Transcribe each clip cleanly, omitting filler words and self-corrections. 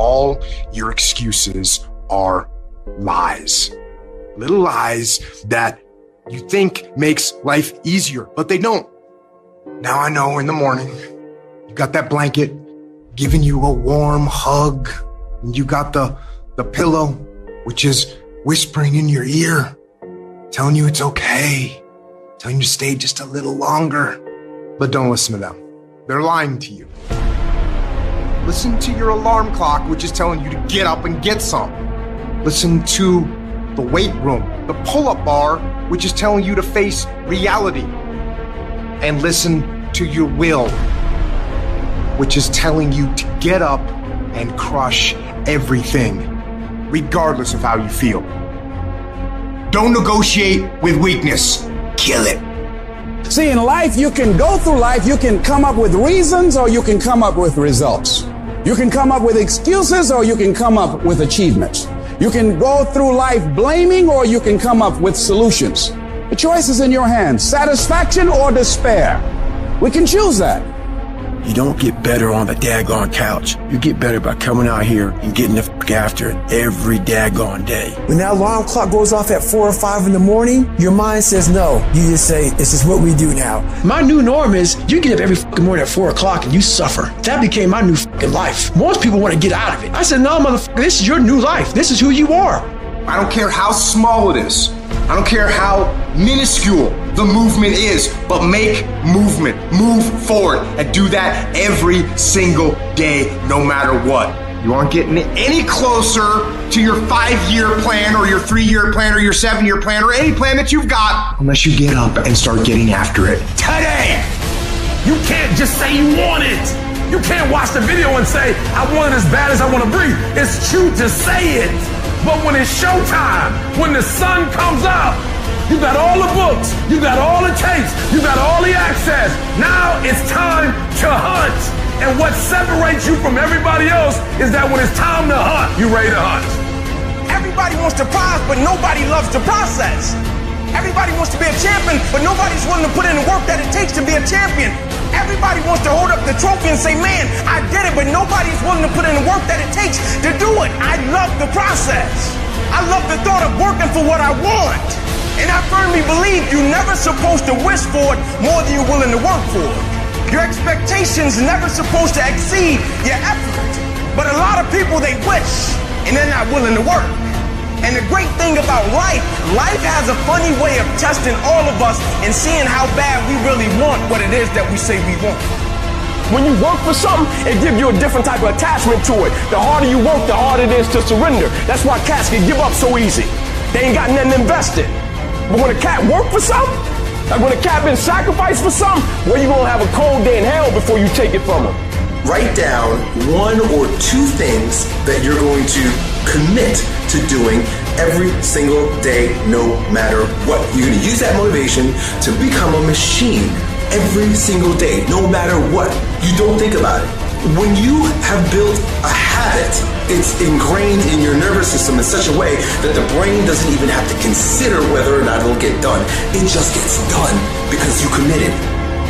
all your excuses are lies. Little lies that you think makes life easier, but they don't. Now I know in the morning, you got that blanket giving you a warm hug, and you got the pillow, which is whispering in your ear, telling you it's okay, telling you to stay just a little longer. But don't listen to them. They're lying to you. Listen to your alarm clock, which is telling you to get up and get some. Listen to the weight room, the pull-up bar, which is telling you to face reality. And listen to your will, which is telling you to get up and crush everything, regardless of how you feel. Don't negotiate with weakness. Kill it. See, in life, you can go through life, you can come up with reasons or you can come up with results. You can come up with excuses or you can come up with achievements. You can go through life blaming or you can come up with solutions. The choice is in your hands, satisfaction or despair. We can choose that. You don't get better on the daggone couch. You get better by coming out here and getting the fuck after it every daggone day. When that alarm clock goes off at 4 or 5 in the morning, your mind says no. You just say, this is what we do now. My new norm is you get up every fucking morning at 4 o'clock and you suffer. That became my new fucking life. Most people want to get out of it. I said, no, motherfucker, this is your new life. This is who you are. I don't care how small it is. I don't care how minuscule the movement is, but make movement, move forward, and do that every single day, no matter what. You aren't getting any closer to your 5-year plan or your 3-year plan or your 7-year plan or any plan that you've got unless you get up and start getting after it today. You can't just say you want it. You can't watch the video and say, I want it as bad as I want to breathe. It's true to say it. But when it's showtime, when the sun comes up, you got all the books, you got all the tapes, you got all the access. Now it's time to hunt. And what separates you from everybody else is that when it's time to hunt, you ready to hunt. Everybody wants to prize, but nobody loves the process. Everybody wants to be a champion, but nobody's willing to put in the work that it takes to be a champion. Everybody wants to hold up the trophy and say, man, I did it, but nobody's willing to put in the work that it takes to do it. I love the process. I love the thought of working for what I want. And I firmly believe you're never supposed to wish for it more than you're willing to work for it. Your expectations never supposed to exceed your effort. But a lot of people, they wish, and they're not willing to work. And the great thing about life has a funny way of testing all of us and seeing how bad we really want what it is that we say we want. When you work for something, it gives you a different type of attachment to it. The harder you work, the harder it is to surrender. That's why cats can give up so easy. They ain't got nothing invested. But when a cat work for something, like when a cat been sacrificed for something, well, you gonna have a cold day in hell before you take it from them. Write down 1 or 2 things that you're going to commit to doing every single day, no matter what. You're going to use that motivation to become a machine every single day, no matter what. You don't think about it. When you have built a habit, it's ingrained in your nervous system in such a way that the brain doesn't even have to consider whether or not it'll get done. It just gets done because you committed.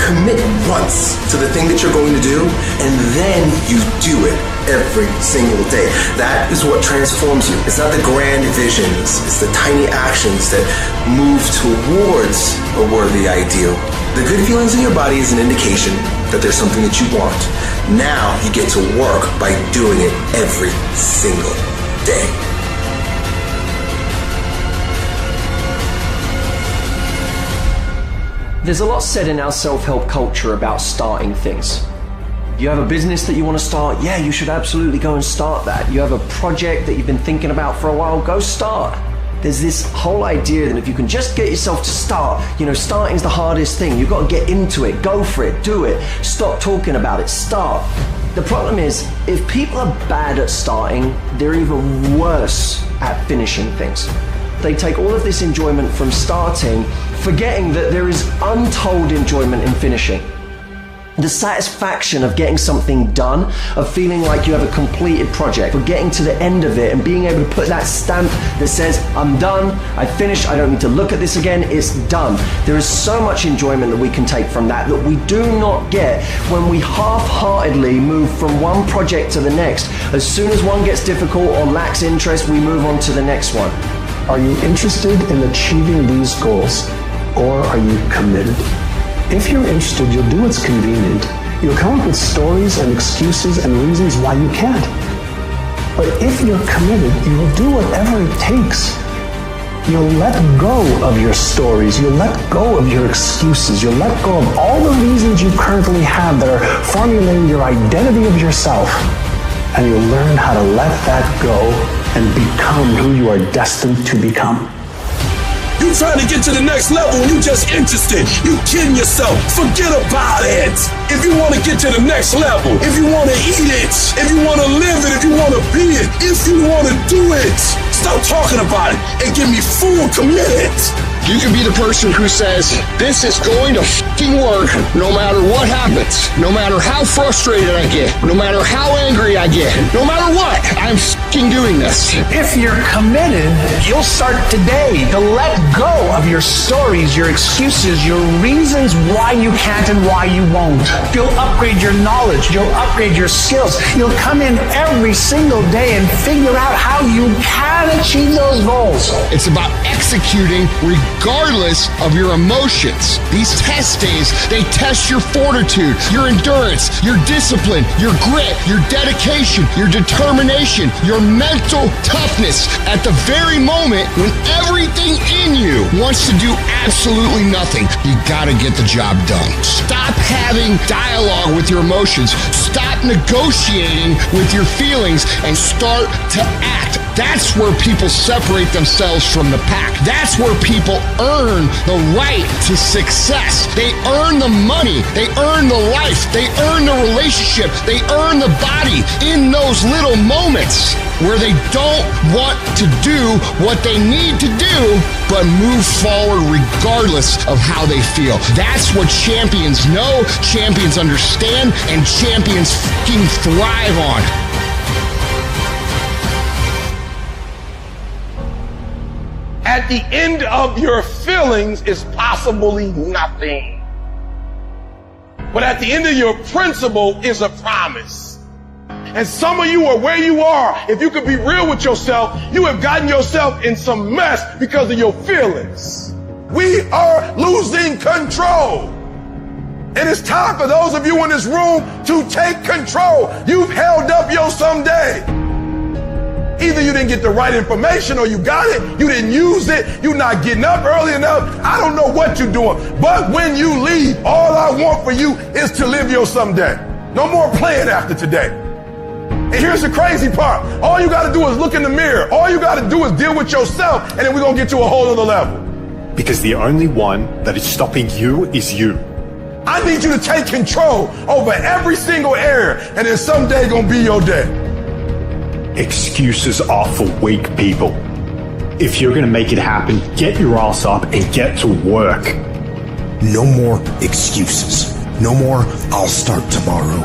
Commit once to the thing that you're going to do, and then you do it every single day. That is what transforms you. It's not the grand visions, it's the tiny actions that move towards a worthy ideal. The good feelings in your body is an indication that there's something that you want. Now you get to work by doing it every single day. There's a lot said in our self-help culture about starting things. You have a business that you want to start, yeah, you should absolutely go and start that. You have a project that you've been thinking about for a while, go start. There's this whole idea that if you can just get yourself to start, starting's the hardest thing. You've got to get into it, go for it, do it, stop talking about it, start. The problem is, if people are bad at starting, they're even worse at finishing things. They take all of this enjoyment from starting, forgetting that there is untold enjoyment in finishing. The satisfaction of getting something done, of feeling like you have a completed project, of getting to the end of it and being able to put that stamp that says, I'm done, I finished, I don't need to look at this again, it's done. There is so much enjoyment that we can take from that we do not get when we half-heartedly move from one project to the next. As soon as one gets difficult or lacks interest, we move on to the next one. Are you interested in achieving these goals, or are you committed? If you're interested, you'll do what's convenient. You'll come up with stories and excuses and reasons why you can't. But if you're committed, you'll do whatever it takes. You'll let go of your stories. You'll let go of your excuses. You'll let go of all the reasons you currently have that are formulating your identity of yourself. And you'll learn how to let that go and become who you are destined to become. You trying to get to the next level and you just interested. You kidding yourself. Forget about it. If you want to get to the next level, if you want to eat it, if you want to live it, if you want to be it, if you want to do it, stop talking about it and give me full commitment. You can be the person who says, this is going to fucking work no matter what happens, no matter how frustrated I get, no matter how angry I get, no matter what, I'm fucking doing this. If you're committed, you'll start today to let go of your stories, your excuses, your reasons why you can't and why you won't. You'll upgrade your knowledge. You'll upgrade your skills. You'll come in every single day and figure out how you can achieve those goals. It's about executing regardless of your emotions. These test days, they test your fortitude, your endurance, your discipline, your grit, your dedication, your determination, your mental toughness at the very moment when everything in you wants to do absolutely nothing. You gotta get the job done. Stop having dialogue with your emotions. Stop negotiating with your feelings and start to act. That's where people separate themselves from the pack. That's where people earn the right to success. They earn the money. They earn the life. They earn the relationship. They earn the body in those little moments where they don't want to do what they need to do, but move forward regardless of how they feel. That's what champions know, champions understand, and champions fucking thrive on. At the end of your feelings is possibly nothing. But at the end of your principle is a promise. And some of you are where you are. If you could be real with yourself, you have gotten yourself in some mess because of your feelings. We are losing control. And it's time for those of you in this room to take control. You've held up your someday. Either you didn't get the right information or you got it, you didn't use it, you're not getting up early enough. I don't know what you're doing. But when you leave, all I want for you is to live your someday. No more playing after today. And here's the crazy part. All you got to do is look in the mirror. All you got to do is deal with yourself, and then we're going to get to a whole other level. Because the only one that is stopping you is you. I need you to take control over every single area, and then someday going to be your day. Excuses are for weak people. If you're going to make it happen, get your ass up and get to work. No more excuses. No more, I'll start tomorrow.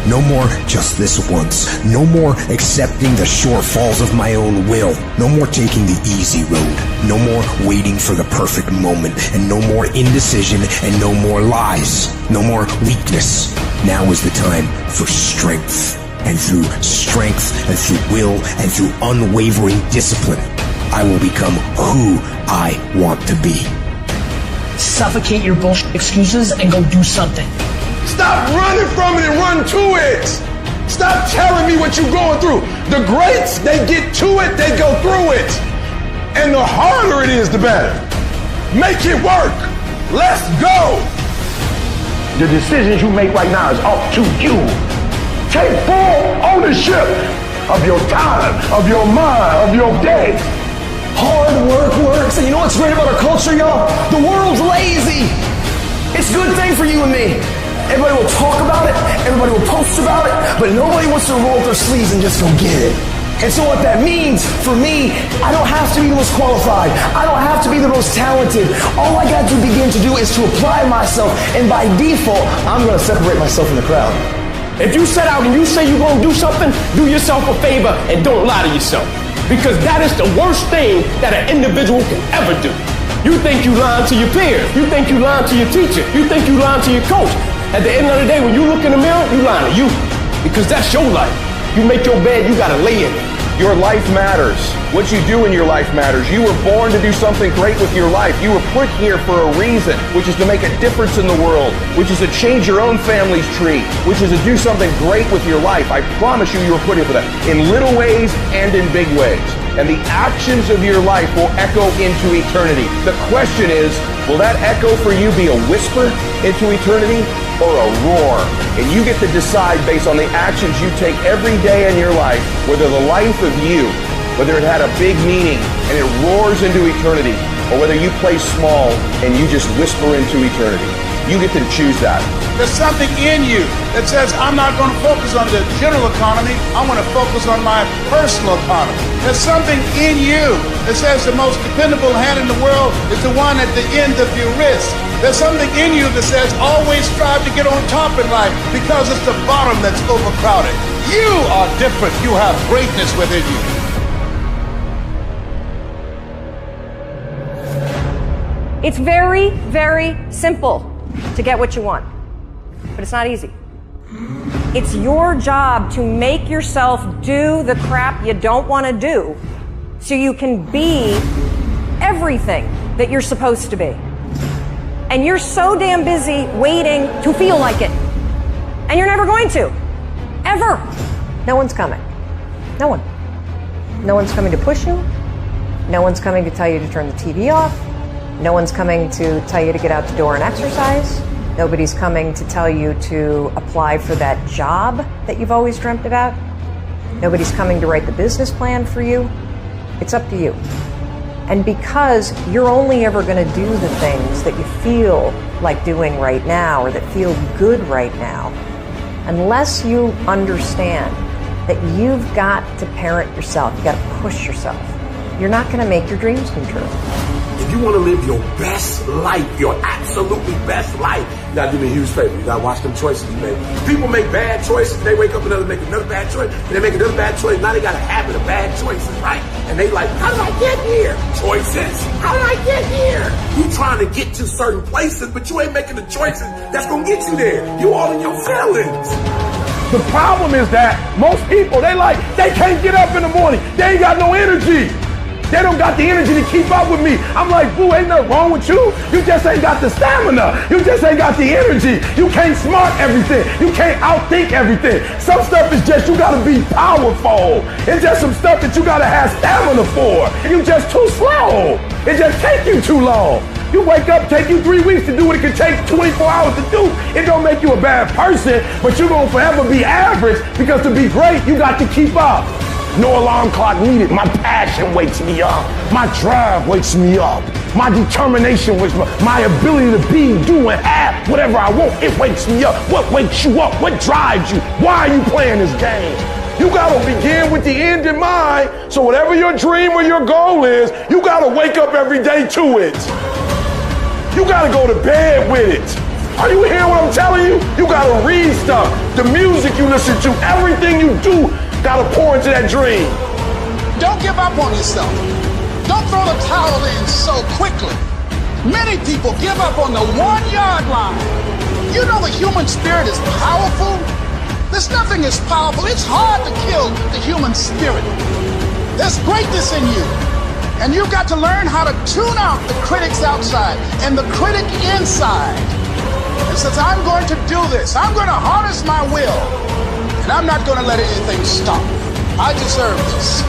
No more, just this once. No more accepting the shortfalls of my own will. No more taking the easy road. No more waiting for the perfect moment. And no more indecision and no more lies. No more weakness. Now is the time for strength. And through strength and through will and through unwavering discipline, I will become who I want to be. Suffocate your bullshit excuses and go do something. Stop running from it and run to it. Stop telling me what you're going through. The greats, they get to it, they go through it. And the harder it is, the better. Make it work. Let's go. The decisions you make right now is up to you. Take full ownership of your time, of your mind, of your day. Hard work works. And you know what's great about our culture, y'all? The world's lazy. It's a good thing for you and me. Everybody will talk about it. Everybody will post about it. But nobody wants to roll up their sleeves and just go get it. And so what that means for me, I don't have to be the most qualified. I don't have to be the most talented. All I got to begin to do is to apply myself. And by default, I'm going to separate myself from the crowd. If you set out and you say you're going to do something, do yourself a favor and don't lie to yourself. Because that is the worst thing that an individual can ever do. You think you lying to your peers. You think you lying to your teacher. You think you lying to your coach. At the end of the day, when you look in the mirror, you lying to you. Because that's your life. You make your bed, you got to lay in it. Your life matters. What you do in your life matters. You were born to do something great with your life. You were put here for a reason, which is to make a difference in the world, which is to change your own family's tree, which is to do something great with your life. I promise you, you were put here for that, in little ways and in big ways. And the actions of your life will echo into eternity. The question is, will that echo for you be a whisper into eternity or a roar? And you get to decide based on the actions you take every day in your life, whether the life of you, whether it had a big meaning and it roars into eternity, or whether you play small and you just whisper into eternity. You get to choose that. There's something in you that says, I'm not going to focus on the general economy. I'm going to focus on my personal economy. There's something in you that says the most dependable hand in the world is the one at the end of your wrist. There's something in you that says, always strive to get on top in life because it's the bottom that's overcrowded. You are different. You have greatness within you. It's very, very simple to get what you want, but it's not easy. It's your job to make yourself do the crap you don't want to do so you can be everything that you're supposed to be. And you're so damn busy waiting to feel like it. And you're never going to. Ever. No one's coming. No one. No one's coming to push you. No one's coming to tell you to turn the TV off. No one's coming to tell you to get out the door and exercise. Nobody's coming to tell you to apply for that job that you've always dreamt about. Nobody's coming to write the business plan for you. It's up to you. And because you're only ever going to do the things that you feel like doing right now or that feel good right now, unless you understand that you've got to parent yourself, you've got to push yourself, you're not going to make your dreams come true. If you want to live your best life, your absolutely best life, you got to do me a huge favor. You got to watch them choices you make. People make bad choices. They wake up and they make another bad choice. And they make another bad choice. Now they got a habit of bad choices, right? And they like, how did I get here? Choices. How did I get here? You trying to get to certain places, but you ain't making the choices that's going to get you there. You all in your feelings. The problem is that most people, they can't get up in the morning. They ain't got no energy. They don't got the energy to keep up with me. I'm like, boo, ain't nothing wrong with you. You just ain't got the stamina. You just ain't got the energy. You can't smart everything. You can't outthink everything. Some stuff is just, you gotta be powerful. It's just some stuff that you gotta have stamina for. You just too slow. It just take you too long. You wake up, take you 3 weeks to do what it can take 24 hours to do. It don't make you a bad person, but you're gonna forever be average because to be great, you got to keep up. No alarm clock needed. My passion wakes me up. My drive wakes me up. My determination wakes me up. My ability to be, do, and have whatever I want, it wakes me up. What wakes you up? What drives you? Why are you playing this game? You gotta begin with the end in mind. So whatever your dream or your goal is, you gotta wake up every day to it. You gotta go to bed with it. Are you hearing what I'm telling you? You gotta read stuff. The music you listen to, everything you do, gotta pour into that dream. Don't give up on yourself. Don't throw the towel in so quickly. Many people give up on the 1-yard line. You know the human spirit is powerful. There's nothing as powerful. It's hard to kill the human spirit. There's greatness in you. And you've got to learn how to tune out the critics outside and the critic inside. And since I'm going to do this, I'm going to harness my will. And I'm not going to let anything stop. I deserve this.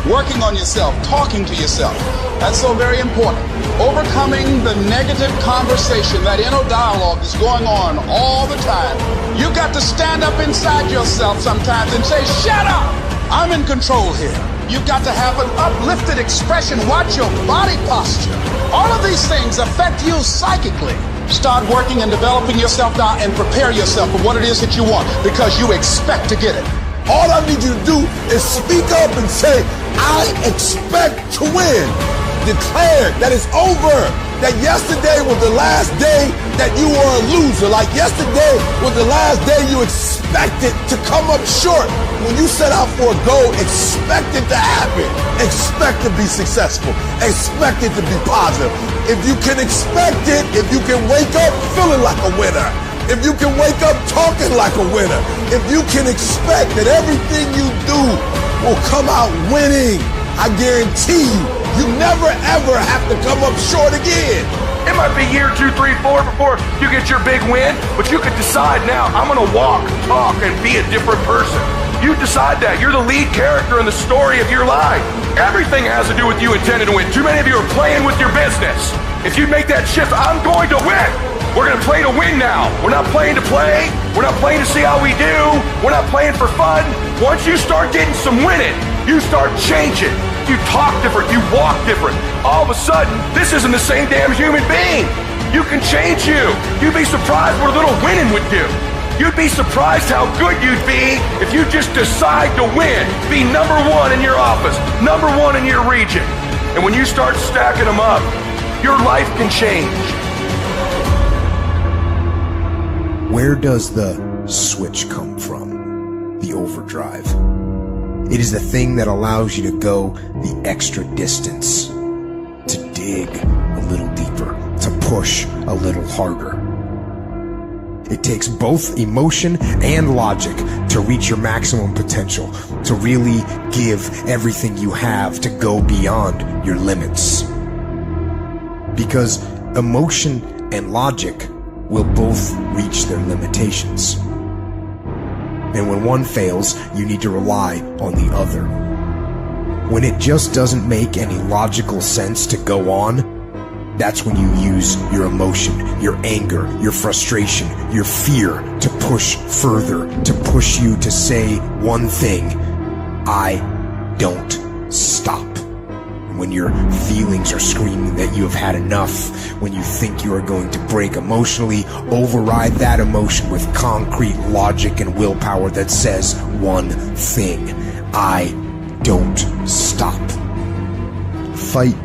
Working on yourself, talking to yourself. That's so very important. Overcoming the negative conversation, that inner dialogue is going on all the time. You've got to stand up inside yourself sometimes and say, shut up! I'm in control here. You've got to have an uplifted expression. Watch your body posture. All of these things affect you psychically. Start working and developing yourself now and prepare yourself for what it is that you want because you expect to get it. All I need you to do is speak up and say, I expect to win. Declare that it's over. That yesterday was the last day that you were a loser. Like yesterday was the last day you expected to come up short. When you set out for a goal, expect it to happen. Expect to be successful. Expect it to be positive. If you can expect it, if you can wake up feeling like a winner, if you can wake up talking like a winner, if you can expect that everything you do will come out winning, I guarantee you never ever have to come up short again. It might be year 2, 3, 4 before you get your big win, but you could decide now, I'm gonna walk, talk, and be a different person. You decide that. You're the lead character in the story of your life. Everything has to do with you intending to win. Too many of you are playing with your business. If you make that shift, I'm going to win. We're gonna play to win now. We're not playing to play. We're not playing to see how we do. We're not playing for fun. Once you start getting some winning, you start changing. You talk different, you walk different. All of a sudden, this isn't the same damn human being. You can change you. You'd be surprised what a little winning would do. You'd be surprised how good you'd be if you just decide to win. Be number one in your office, number one in your region. And when you start stacking them up, your life can change. Where does the switch come from? The overdrive. It is the thing that allows you to go the extra distance, to dig a little deeper, to push a little harder. It takes both emotion and logic to reach your maximum potential, to really give everything you have, to go beyond your limits. Because emotion and logic will both reach their limitations. And when one fails, you need to rely on the other. When it just doesn't make any logical sense to go on, that's when you use your emotion, your anger, your frustration, your fear to push further, to push you to say one thing: I don't stop. When your feelings are screaming that you have had enough, when you think you are going to break emotionally, override that emotion with concrete logic and willpower that says one thing: I don't stop. Fight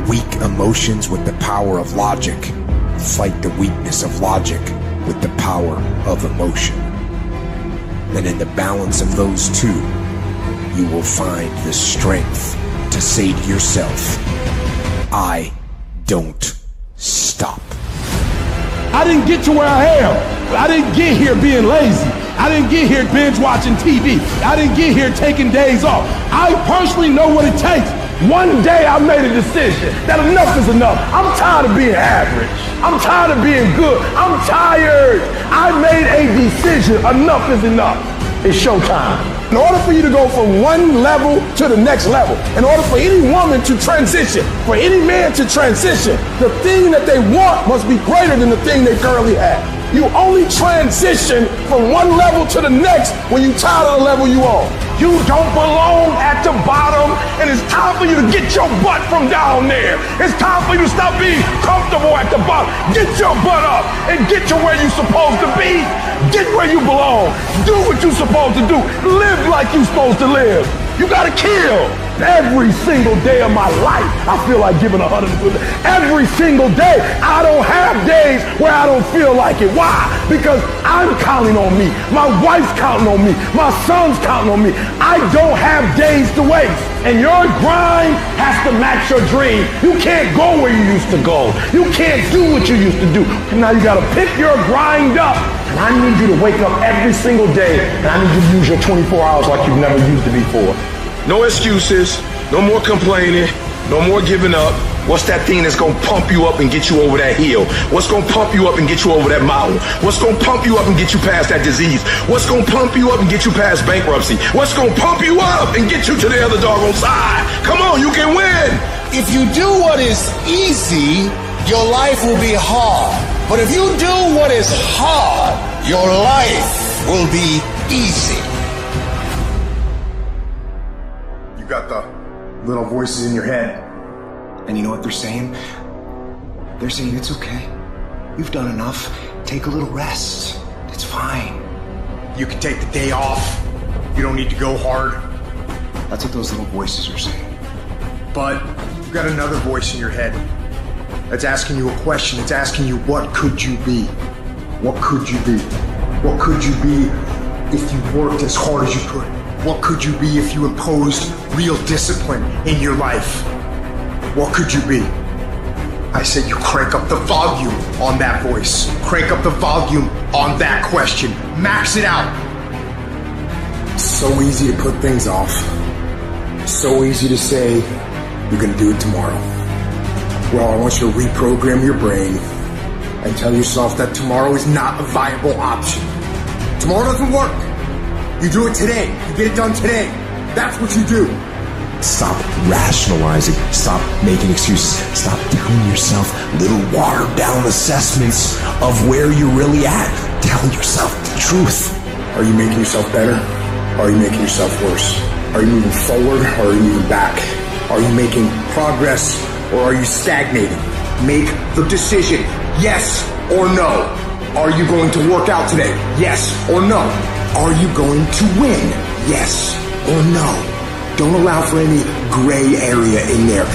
weak emotions with the power of logic. Fight the weakness of logic with the power of emotion. And in the balance of those two, you will find the strength to say to yourself, I don't stop. I didn't get to where I am. I didn't get here being lazy. I didn't get here binge watching TV. I didn't get here taking days off. I personally know what it takes. One day I made a decision that enough is enough. I'm tired of being average. I'm tired of being good. I'm tired. I made a decision. Enough is enough. It's showtime. In order for you to go from one level to the next level, in order for any woman to transition, for any man to transition, the thing that they want must be greater than the thing they currently have. You only transition from one level to the next when you're tired of the level you on. You don't belong at the bottom, and it's time for you to get your butt from down there. It's time for you to stop being comfortable at the bottom. Get your butt up and get to where you're supposed to be. Get where you belong. Do what you're supposed to do. Live like you're supposed to live. You gotta kill. Every single day of my life, I feel like giving 100%. Every single day. I don't have days where I don't feel like it. Why? Because I'm counting on me. My wife's counting on me. My son's counting on me. I don't have days to waste. And your grind has to match your dream. You can't go where you used to go. You can't do what you used to do. Now you gotta pick your grind up. And I need you to wake up every single day, and I need you to use your 24 hours like you've never used it before. No excuses, no more complaining, no more giving up. What's that thing that's gonna pump you up and get you over that hill? What's gonna pump you up and get you over that mountain? What's gonna pump you up and get you past that disease? What's gonna pump you up and get you past bankruptcy? What's gonna pump you up and get you to the other doggone side? Come on, you can win! If you do what is easy, your life will be hard. But if you do what is hard, your life will be easy. You got the little voices in your head. And you know what they're saying? They're saying it's okay. You've done enough. Take a little rest. It's fine. You can take the day off. You don't need to go hard. That's what those little voices are saying. But you've got another voice in your head that's asking you a question. It's asking you, what could you be? What could you be? What could you be if you worked as hard as you could? What could you be if you imposed real discipline in your life? What could you be? I said you crank up the volume on that voice. Crank up the volume on that question. Max it out. It's so easy to put things off. So easy to say, you're gonna do it tomorrow. Well, I want you to reprogram your brain and tell yourself that tomorrow is not a viable option. Tomorrow doesn't work. You do it today. You get it done today. That's what you do. Stop rationalizing. Stop making excuses. Stop telling yourself little watered down assessments of where you're really at. Tell yourself the truth. Are you making yourself better? Or are you making yourself worse? Are you moving forward or are you moving back? Are you making progress or are you stagnating? Make the decision, yes or no. Are you going to work out today? Yes or no. Are you going to win? Yes or no. Don't allow for any gray area in there.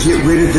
Get rid of the